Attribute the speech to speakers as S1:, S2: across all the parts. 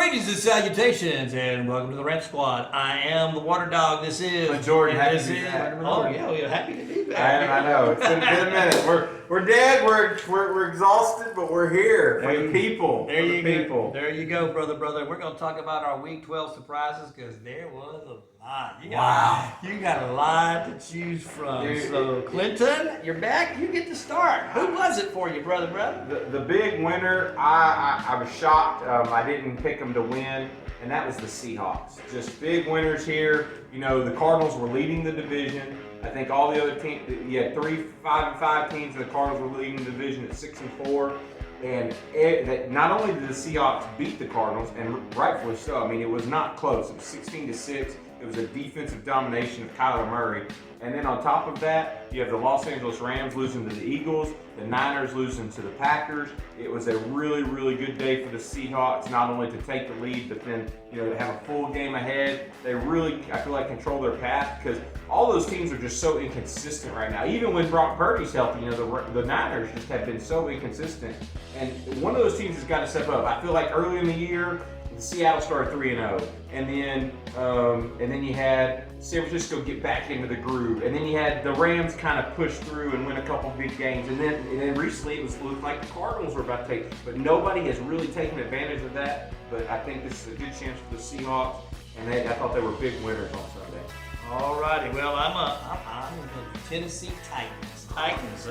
S1: Greetings and salutations, and welcome to the Rant Squad. I am the Water Dog. This is
S2: Jordan. Happy
S1: this
S2: to be
S1: is.
S2: back.
S1: Oh yeah, we're happy to be back.
S2: I know. It's been a minute. We're dead. We're exhausted, but we're here for the people.
S1: There you go. There you go, brother. We're going to talk about our Week 12 surprises because there was a lot. You got a lot to choose from.
S2: Dude,
S1: so, Clinton, you're back. You get to start. Who was it for you, brother?
S2: The big winner. I was shocked. I didn't pick them to win, and that was the Seahawks. Just big winners here. You know, the Cardinals were leading the division. I think all the other teams, you had 3 5-5 teams, and the Cardinals were leading the division at 6-4. And not only did the Seahawks beat the Cardinals, and rightfully so, I mean, it was not close. It was 16-6. It was a defensive domination of Kyler Murray. And then on top of that, you have the Los Angeles Rams losing to the Eagles, the Niners losing to the Packers. It was a really, really good day for the Seahawks, not only to take the lead, but then, to have a full game ahead. They really, I feel like, control their path because all those teams are just so inconsistent right now. Even when Brock Purdy's healthy, the Niners just have been so inconsistent. And one of those teams has got to step up. I feel like early in the year, Seattle started 3-0, and then you had San Francisco get back into the groove, and then you had the Rams kind of push through and win a couple big games, and then recently it looked like the Cardinals were about to take, but nobody has really taken advantage of that. But I think this is a good chance for the Seahawks, and I thought they were big winners on Sunday.
S1: All righty. Well, I'm the Tennessee Titans.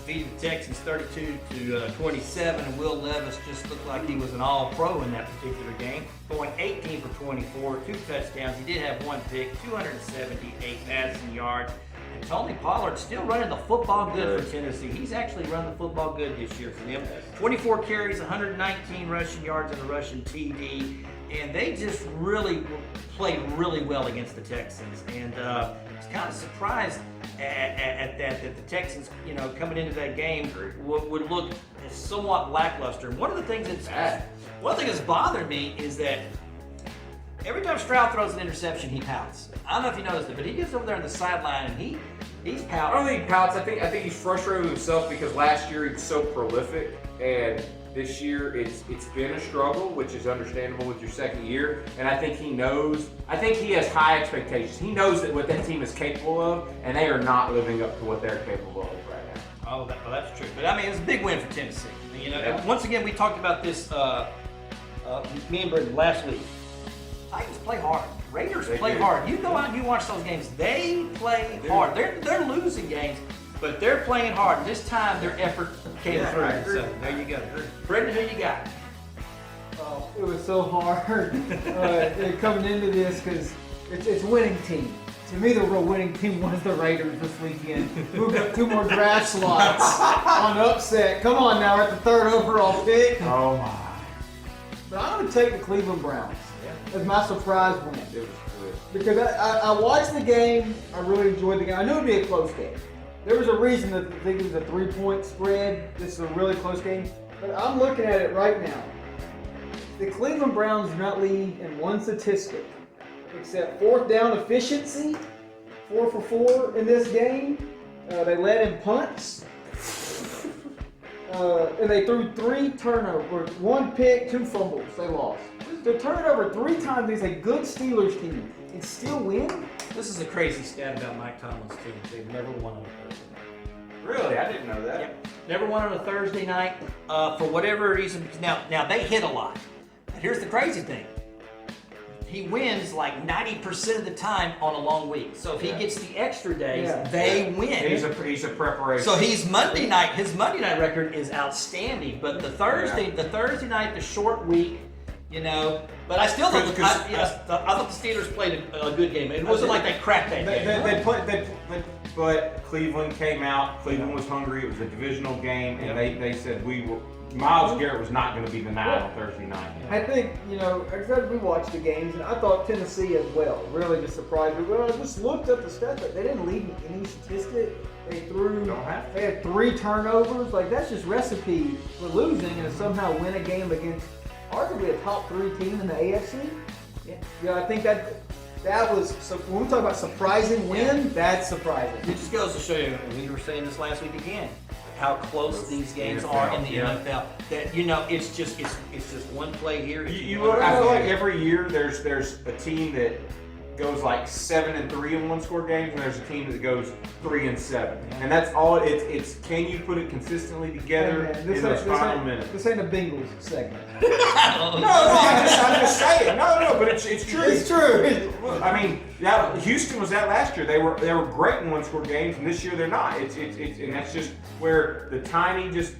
S1: Defeated the Texans 32-27, and Will Levis just looked like he was an all-pro in that particular game, going 18 for 24, 2 touchdowns. He did have 1 pick, 278 passing yards. And Tony Pollard still running the football good for Tennessee. He's actually run the football good this year for them. 24 carries, 119 rushing yards, and a rushing TD. And they just really played really well against the Texans. And I was kind of surprised at that the Texans, coming into that game would look somewhat lackluster. One of the things that's bothered me is that every time Stroud throws an interception, he pouts. I don't know if you noticed it, but he gets over there on the sideline and he's pouting.
S2: I don't think he pouts. I think he's frustrated with himself because last year he was so prolific, and this year it's been a struggle, which is understandable with your second year. And I think he knows. I think he has high expectations. He knows what that team is capable of, and they are not living up to what they're capable of right now.
S1: Oh, well, that's true. But I mean, it's a big win for Tennessee. Once again, we talked about this. Me and Brendan last week. Titans play hard. Raiders play hard. You go out and you watch those games. They play hard. They're losing games, but they're playing hard. This time, their effort came through. So there you go. Brendan, who you got?
S3: Oh, it was so hard coming into this because it's a winning team. To me, the real winning team was the Raiders this weekend. Moved up 2 more draft slots on upset. Come on now, we're at the 3rd overall pick.
S2: Oh my.
S3: But I'm going to take the Cleveland Browns as my surprise win.
S2: It was good.
S3: Because I watched the game. I really enjoyed the game. I knew it would be a close game. There was a reason that I think it was a 3-point spread. This is a really close game. But I'm looking at it right now. The Cleveland Browns do not lead in one statistic except 4th down efficiency. 4 for 4 in this game. They led in punts. And they threw 3 turnovers, 1 pick, 2 fumbles. They lost. They're turning over 3 times against a good Steelers team and still win?
S1: This is a crazy stat about Mike Tomlin's team. They've never won on a Thursday night.
S2: Really? I didn't know that.
S1: Yep. Never won on a Thursday night for whatever reason. Now they hit a lot. But here's the crazy thing. He wins like 90% of the time on a long week. So if he gets the extra days, they win.
S2: He's a preparation.
S1: So his Monday night record is outstanding. But the Thursday night, the short week, but I still thought I thought the Steelers played a good game. It wasn't like they cracked that game.
S2: But Cleveland came out. Cleveland was hungry. It was a divisional game, and they said Myles Garrett was not going to be the night on Thursday night.
S3: I think, we watched the games, and I thought Tennessee as well really just surprised me. Well, I just looked up the stats. They didn't lead in any statistic. They had 3 turnovers. Like, that's just recipe for losing and to somehow win a game against arguably a top 3 team in the AFC. Yeah, I think that was, so when we talk about surprising win, that's surprising.
S1: It just goes to show you, we were saying this last week again, how close these games are in the NFL. That it's just one play here.
S2: I feel like every year there's a team that goes like 7-3 in one-score games, and there's a team that goes 3-7, and that's all. It's can you put it consistently together in those final minutes?
S3: This ain't a Bengals segment.
S2: No, I'm just saying. No, but it's true.
S3: It's true.
S2: I mean, Houston was that last year. They were great in one-score games, and this year they're not. It's and that's just where the timing just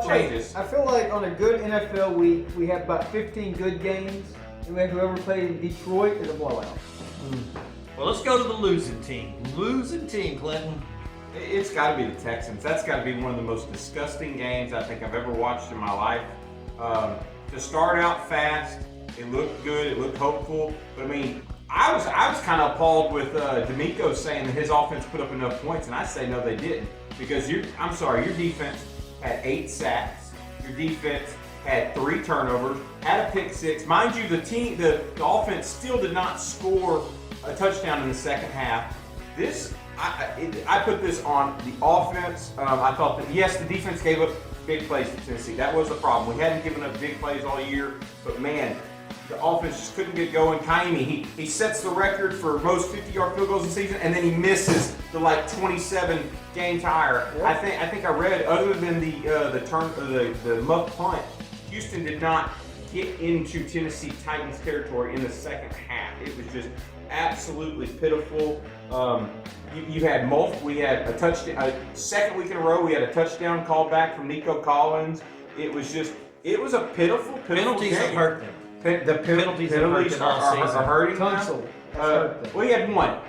S2: changes.
S3: I feel like on a good NFL week, we have about 15 good games, and we have whoever played in Detroit is a blowout.
S1: Well, let's go to the losing team. Losing team, Clinton.
S2: It's got to be the Texans. That's got to be one of the most disgusting games I think I've ever watched in my life. To start out fast, it looked good, it looked hopeful, but I mean, I was kind of appalled with D'Amico saying that his offense put up enough points, and I say no, they didn't, because your defense had 8 sacks, your defense had 3 turnovers, had a pick 6. Mind you, the offense still did not score a touchdown in the second half. I put this on the offense. I thought that, yes, the defense gave up big plays to Tennessee. That was the problem. We hadn't given up big plays all year, but man, the offense just couldn't get going. Kaimi, he sets the record for most 50-yard field goals in the season, and then he misses the 27 game tire. Yep. I think I read, other than the muff punt, Houston did not get into Tennessee Titans territory in the second half. It was just absolutely pitiful. You had multiple. We had a touchdown. Second week in a row, we had a touchdown called back from Nico Collins. It was a pitiful
S1: penalties
S2: game.
S1: Have hurt them.
S2: The penalties are hurting them. Well, he had one.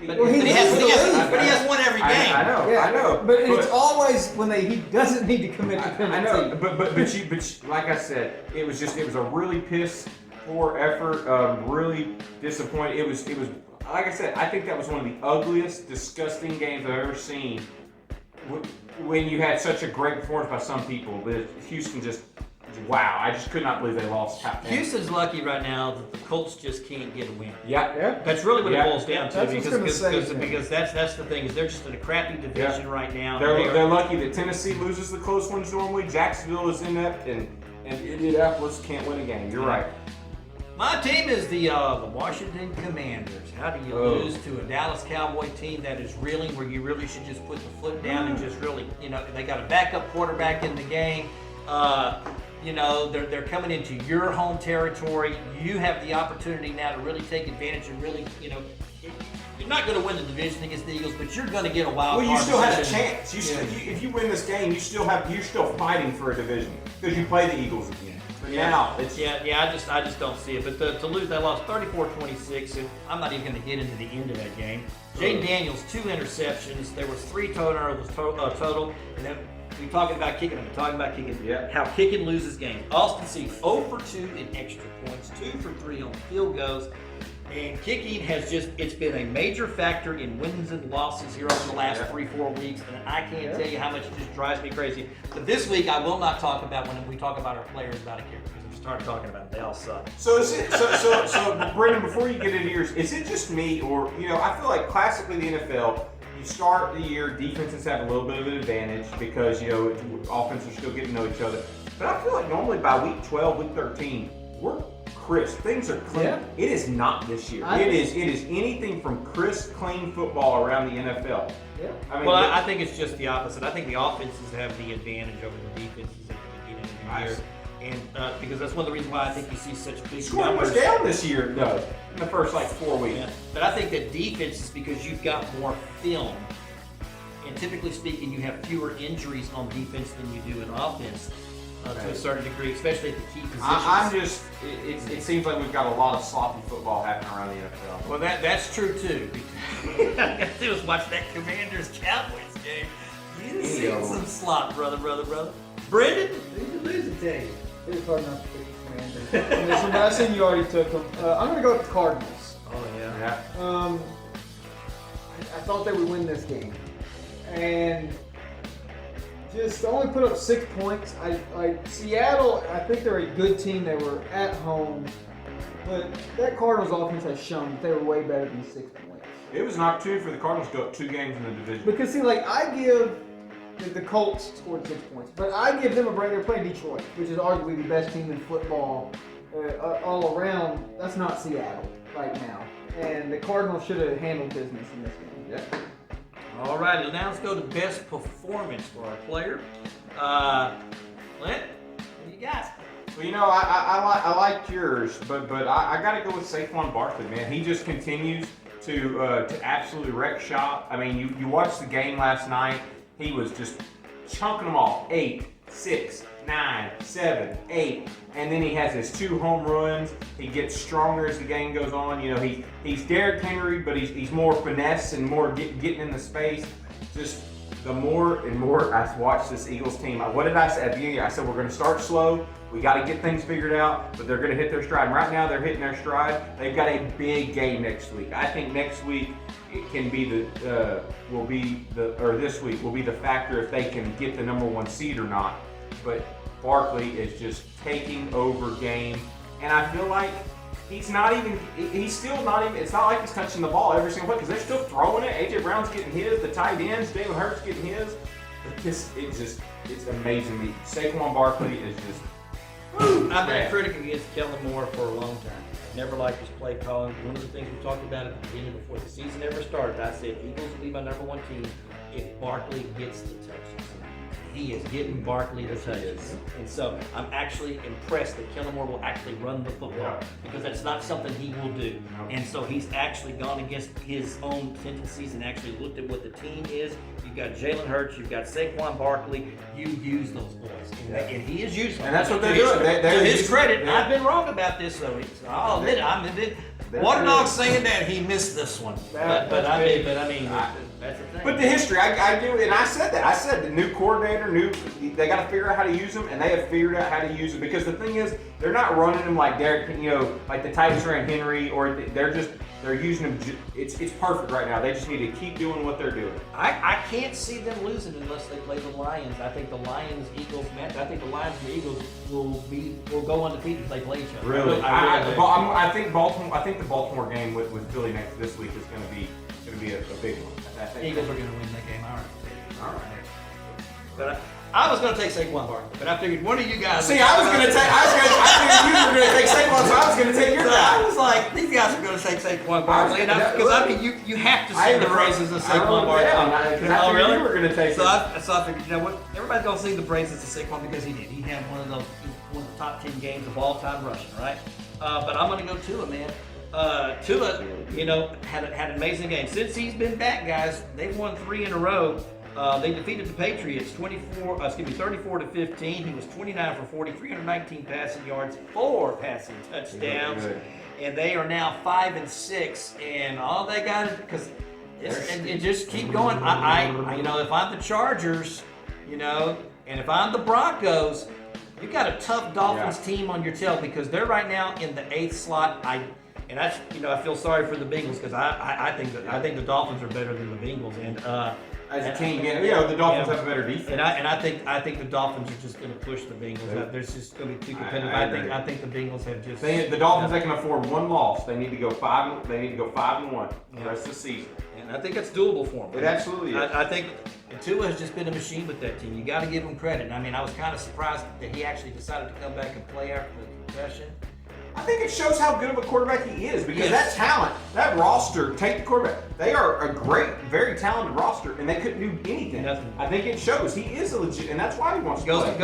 S1: But he has one every game.
S2: I know.
S3: But it's always when he doesn't need to commit the penalty.
S2: I know, but like I said, it was a really piss poor effort. Really disappointed. It was like I said. I think that was one of the ugliest, disgusting games I've ever seen. When you had such a great performance by some people, but Houston just. Wow, I just could not believe they lost.
S1: Houston's lucky right now that the Colts just can't get a win.
S2: Yeah.
S1: That's really what it boils down to,
S3: because
S1: that's the thing, is they're just in a crappy division right now.
S2: They're lucky that Tennessee loses the close ones normally. Jacksonville is inept, and Indianapolis can't win a game. You're right.
S1: My team is the Washington Commanders. How do you lose to a Dallas Cowboy team that is reeling, where you really should just put the foot down and just really, they got a backup quarterback in the game. They're coming into your home territory. You have the opportunity now to really take advantage and really, you're not going to win the division against the Eagles, but you're going to get a wild card.
S2: Well, you still have a chance. If you win this game, you're still fighting for a division because you play the Eagles again. But now it's
S1: I just don't see it. But to lose, they lost 34-26, and I'm not even going to get into the end of that game. Jaden Daniels, 2 interceptions. There was 3 turnovers total, and then. We're talking about kicking. How kicking loses games. Austin Seaves 0 for 2 in extra points, 2 for 3 on field goals. And kicking it's been a major factor in wins and losses here over the last 3-4 weeks. And I can't tell you how much it just drives me crazy. But this week I will not talk about when we talk about our players about a kicker, because if we start talking about it, they all suck.
S2: So Brendan, before you get into yours, is it just me, or I feel like classically the NFL, you start the year, defenses have a little bit of an advantage because, offenses are still getting to know each other. But I feel like normally by week 12, week 13, we're crisp. Things are clean. Yeah. It is not this year. It is anything from crisp, clean football around the NFL.
S3: Yeah.
S1: I think it's just the opposite. I think the offenses have the advantage over the defenses at the beginning of the year. And because that's one of the reasons why I think you see such big
S2: scoring was down this year, though, in the first 4 weeks.
S1: Yeah. But I think that defense is because you've got more film, and typically speaking, you have fewer injuries on defense than you do in offense to a certain degree, especially at the key positions.
S2: It seems like we've got a lot of sloppy football happening around the NFL.
S1: Well, that's true too. All I got to do is watch that Commanders-Cowboys game. You see some slop, brother. Brendan, who's the losing team?
S3: It was hard enough to pick the Commanders. I seen you already took them. I'm going to go with the Cardinals.
S1: Oh, yeah.
S3: I thought they would win this game. And just only put up 6 points. Seattle, I think they're a good team. They were at home. But that Cardinals offense has shown that they were way better than 6 points.
S2: It was an opportunity for the Cardinals to go up 2 games in the division.
S3: Because, I give The Colts scored 6 points. But I give them a break. They're playing Detroit, which is arguably the best team in football all around. That's not Seattle right now. And the Cardinals should have handled business in this game.
S2: Yeah.
S1: All right, now let's go to best performance for our player. Clint, what do you got?
S2: Well, you know, I like yours, but I got to go with Saquon Barkley, man. He just continues to absolutely wreck shop. I mean, you watched the game last night. He was just chunking them off. 8, 6, 9, 7, 8, and then he has his 2 home runs. He gets stronger as the game goes on. You know, he's Derrick Henry, but he's more finesse and more getting in the space. Just the more and more I watch this Eagles team. What did I say at the beginning? I said we're going to start slow. We got to get things figured out, but they're going to hit their stride. And right now, they're hitting their stride. They've got a big game next week. I think next week it can be this week will be the factor if they can get the #1 seed or not. But Barkley is just taking over game, and I feel like it's not like he's touching the ball every single play because they're still throwing it. AJ Brown's getting his, the tight ends, Jalen Hurts getting his. It's amazing to me. Saquon Barkley is just.
S1: I've been a critic against Kellen Moore for a long time. Never liked his play calling. One of the things we talked about at the beginning before the season ever started, I said Eagles will be my #1 team if Barkley gets the touches. He is getting Barkley the touches. And so I'm actually impressed that Kellen Moore will actually run the football because that's not something he will do. And so he's actually gone against his own tendencies and actually looked at what the team is. You've got Jalen Hurts, you've got Saquon Barkley. You use those boys. And he is using them.
S2: And that's what they're doing.
S1: To his credit, I've been wrong about this, though. I'll admit it. Water Dog's saying that he missed this one. But I mean, that's the thing.
S2: But the history, I do, and I said that. I said the new coordinator, they got to figure out how to use them, and they have figured out how to use them. Because the thing is, they're not running them like Derrick, like the Titans ran Henry, or they're using them. It's perfect right now. They just need to keep doing what they're doing.
S1: I can't see them losing unless they play the Lions. I think the Lions-Eagles match. I think the Lions and the Eagles will go undefeated if they play each other.
S2: Really, I think Baltimore. I think the Baltimore game with Philly this week is going to be a big one.
S1: Eagles are going to win that game. All right. But I was going to take Saquon Barkley, but I figured one of you guys.
S2: See, I figured you were going to take Saquon, so I was going to take your guy.
S1: I was like, these guys are going to take Saquon Barkley, because you have to sing the praises of Saquon Barkley.
S2: Oh, really? You were going to take
S1: so I figured, you know what? Everybody's going to sing the praises of Saquon because he did. He had one of the top 10 games of all time rushing, right? But I'm going to go Tua, man. Tua, had an amazing game. Since he's been back, guys, they've won 3 in a row. They defeated the Patriots 34-15. He was 29 for 40, 319 passing yards, 4 passing touchdowns, and they are now 5-6. And all they got is because and just keep going. I if I'm the Chargers, and if I'm the Broncos, you got a tough Dolphins team on your tail because they're right now in the 8th slot. I feel sorry for the Bengals because I think the Dolphins are better than the Bengals and.
S2: As a team, the Dolphins have a better defense.
S1: And I think the Dolphins are just going to push the Bengals. There's just going to be too competitive. I think the Bengals have just.
S2: The Dolphins, they can afford 1 loss. They need to go 5. They need to go 5-1 the rest of the season.
S1: And I think it's doable for them.
S2: It absolutely is.
S1: I think Tua has just been a machine with that team. You got to give him credit. I mean, I was kind of surprised that he actually decided to come back and play after the concussion.
S2: I think it shows how good of a quarterback he is because that talent, that roster, take the quarterback. They are a great, very talented roster, and they couldn't do anything. I think it shows he is a legit, and that's why he wants to play.
S1: It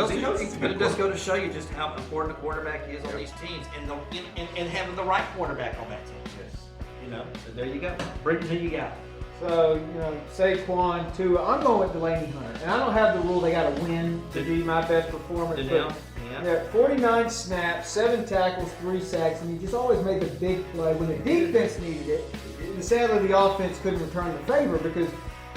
S1: does go to show you just how important a quarterback is on these teams, and having the right quarterback on that team. Yes. So there you go. Bridget, who you got?
S3: So, Saquon, Tua. I'm going with Delaney Hunter. And I don't have the rule they got to win to be my best performance. Yeah, 49 snaps, 7 tackles, 3 sacks, and he just always made the big play when the defense needed it. And sadly, the offense couldn't return the favor because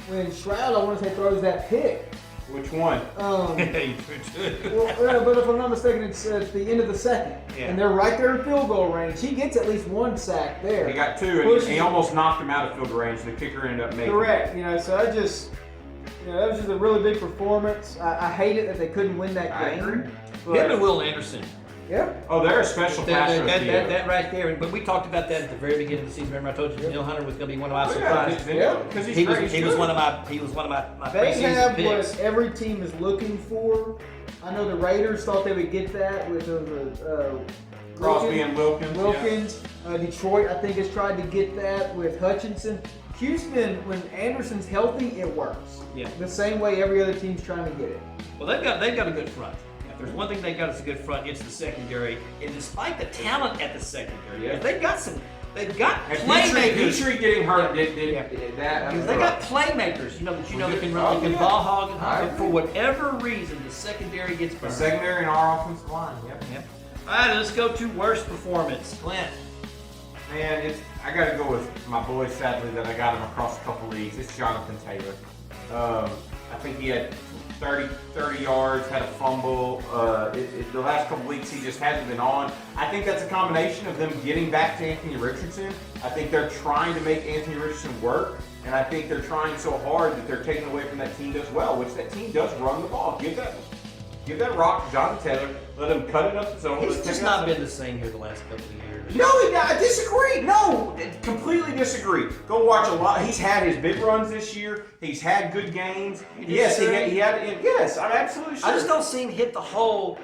S3: when Stroud, I want to say, throws that pick.
S2: Which one?
S3: But if I'm not mistaken, it's at the end of the second. Yeah. And they're right there in field goal range. He gets at least 1 sack there.
S2: He got 2, and he almost knocked him out of field goal range. The kicker ended up making
S3: Correct. So I just, that was just a really big performance. I hate it that they couldn't win that game.
S1: Him and Will Anderson.
S3: Yeah.
S2: Oh, they're a special pass rush team.
S1: That right there. But we talked about that at the very beginning of the season. Remember, I told you Neil Hunter was going to be one of my surprises.
S2: Because
S1: He was one of my
S3: They
S1: preseason
S3: have
S1: picks.
S3: what every team is looking for. I know the Raiders thought they would get that with
S2: Crosby and
S3: Wilkins. Detroit, I think, has tried to get that with Hutchinson. Houston, when Anderson's healthy, it works.
S1: Yeah.
S3: The same way every other team's trying to get it.
S1: Well, they've got a good front. If there's one thing they got is a good front, it's the secondary. And despite the talent at the secondary, they've got playmakers.
S2: Petrie getting hurt did that.
S1: Because they got playmakers, that can run, they can ball hog and hog. But for whatever reason, the secondary gets burned.
S2: The secondary and our offensive line.
S1: Yep. All right, let's go to worst performance. Clint.
S2: Man, I got to go with my boy, sadly, that I got him across a couple leagues. It's Jonathan Taylor. I think he had 30 yards, had a fumble. The last couple weeks, he just hasn't been on. I think that's a combination of them getting back to Anthony Richardson. I think they're trying to make Anthony Richardson work, and I think they're trying so hard that they're taking away from that team as well, which that team does run the ball. Give that rock to Jonathan Taylor. Let him cut it up the zone.
S1: He's just not been the same here the last couple of years.
S2: No, I disagree. No, completely disagree. Go watch a lot. He's had his big runs this year. He's had good games. Yes, he had. Yes, I'm absolutely sure.
S1: I just don't see him hit the hole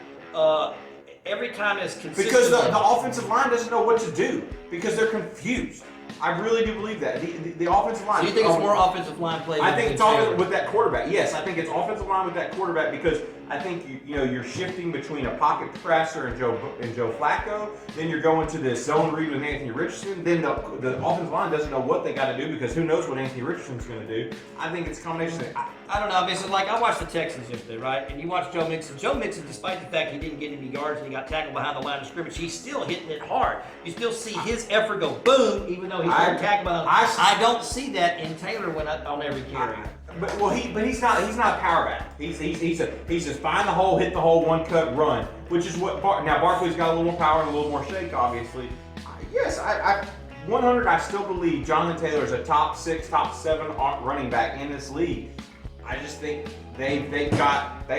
S1: every time as consistently.
S2: Because the offensive line doesn't know what to do because they're confused. I really do believe that. The offensive line.
S1: So you think it's more offensive line play?
S2: I think it's all with that quarterback. Yes, I think it's offensive line with that quarterback because I think you're shifting between a pocket passer and Joe Flacco. Then you're going to this zone read with Anthony Richardson. Then the offensive line doesn't know what they got to do because who knows what Anthony Richardson's going to do. I think it's a combination of
S1: I don't know. I mean, so like I watched the Texans yesterday, right? And you watch Joe Mixon. Joe Mixon, despite the fact he didn't get any yards and he got tackled behind the line of scrimmage, he's still hitting it hard. You still see his effort go boom, even though he's getting tackled behind. I don't see that in Taylor on every carry.
S2: But he's not a power back. He's just find the hole, hit the hole, one cut, run, which is what now Barkley's got a little more power and a little more shake, obviously. Yes, I 100. I still believe Jonathan Taylor is a top 6, top 7 running back in this league. I just think they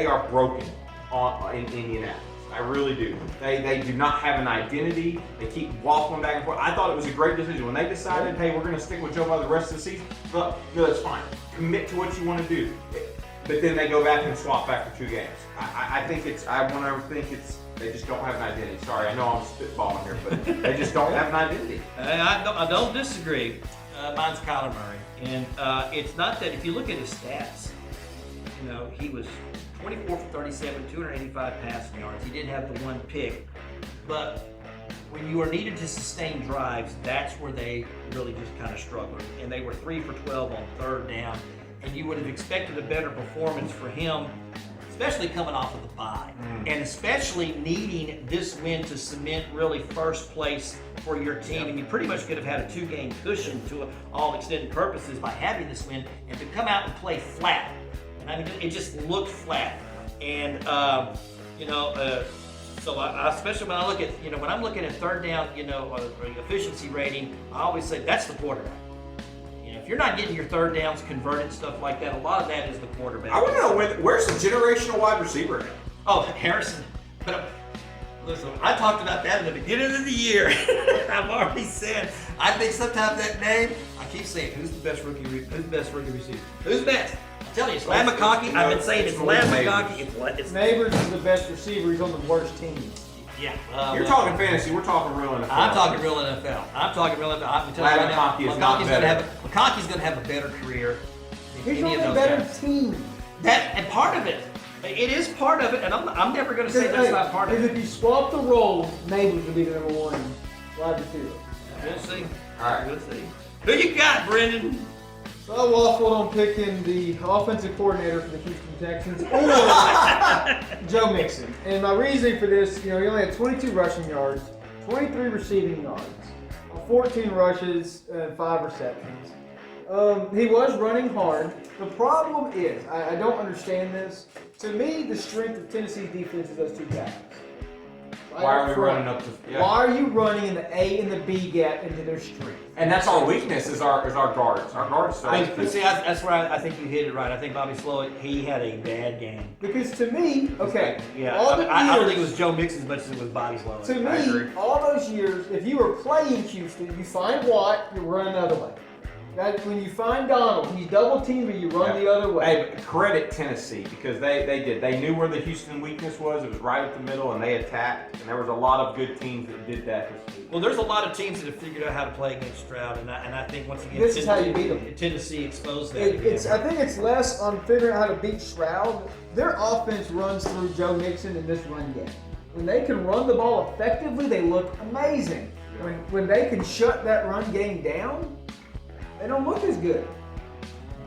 S2: are broken in Indianapolis. I really do. They do not have an identity. They keep waffling back and forth. I thought it was a great decision when they decided, hey, we're going to stick with Joe by the rest of the season. But no, that's fine. Commit to what you want to do. But then they go back and swap back for 2 games. I think they just don't have an identity. Sorry, I know I'm spitballing here, but they just don't have an identity.
S1: I don't disagree. Mine's Kyler Murray, and it's not that if you look at his stats, he was 24 for 37, 285 passing yards. He did have the 1 pick, but when you are needed to sustain drives, that's where they really just kind of struggled. And they were 3 for 12 on 3rd down, and you would have expected a better performance for him, especially coming off of the bye, and especially needing this win to cement really first place for your team. And you pretty much could have had a 2-game cushion to all extended purposes by having this win, and to come out and play flat. I mean, it just looked flat, and so I especially when I look at when I'm looking at 3rd down, or efficiency rating, I always say that's the quarterback. If you're not getting your 3rd downs converted, stuff like that, a lot of that is the quarterback.
S2: I want to know where's the generational wide receiver?
S1: Oh, Harrison. But listen, I talked about that in the beginning of the year. I've already said I think sometimes that name. I keep saying who's the best rookie receiver? Who's best? I'm telling you, it's Ladd McConkey. I've been saying it's Ladd McConkey. It's
S3: Neighbors is the best receiver. He's on the worst team.
S1: Yeah.
S2: You're talking fantasy. We're talking real NFL.
S1: I'm talking real NFL. I'm telling you right now, McConkey's going to have a better career than
S3: He's
S1: any
S3: on
S1: of
S3: a
S1: those
S3: better
S1: guys.
S3: team.
S1: And part of it. It is part of it, and I'm never going to say that's not part of it.
S3: Because if you swap the roles, Neighbors would be the number 1 wide receiver.
S1: We'll see.
S2: All right.
S1: We'll see. Who you got, Brendan?
S3: So I waffled on picking the offensive coordinator for the Houston Texans, or Joe Mixon. And my reasoning for this, he only had 22 rushing yards, 23 receiving yards, 14 rushes, and 5 receptions. He was running hard. The problem is, I don't understand this. To me, the strength of Tennessee's defense is those 2 tackles.
S2: Why are we running up to? Yeah.
S3: Why are you running in the A and the B gap into their strength?
S2: And that's our weakness is our guards. Our guards.
S1: That's where I think you hit it right. I think Bobby Slowick, he had a bad game.
S3: Because to me, okay,
S1: Yeah,
S3: all the
S1: I don't
S3: years-
S1: think it was Joe Mixon as much as it was Bobby Slowick.
S3: To
S2: I agree.
S3: me, all those years, if you were playing Houston, you find Watt, you run another way. That when you find Donald, he's double teamed, you run the other way.
S2: Hey, credit Tennessee because they knew where the Houston weakness was. It was right at the middle, and they attacked. And there was a lot of good teams that did that this week.
S1: Well, there's a lot of teams that have figured out how to play against Stroud, and I think once again,
S3: This is how you beat 'em.
S1: Tennessee exposed that.
S3: I think it's less on figuring out how to beat Stroud. Their offense runs through Joe Mixon in this run game. When they can run the ball effectively, they look amazing. When they can shut that run game down, they don't look as good.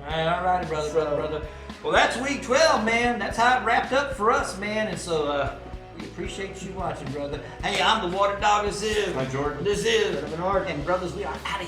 S1: All right, brother. Well, that's week 12, man. That's how it wrapped up for us, man. And so we appreciate you watching, brother. Hey, I'm the Water Dog. This is
S2: Hi, Jordan.
S1: This is
S3: Bernard.
S1: and brothers. We are out of here.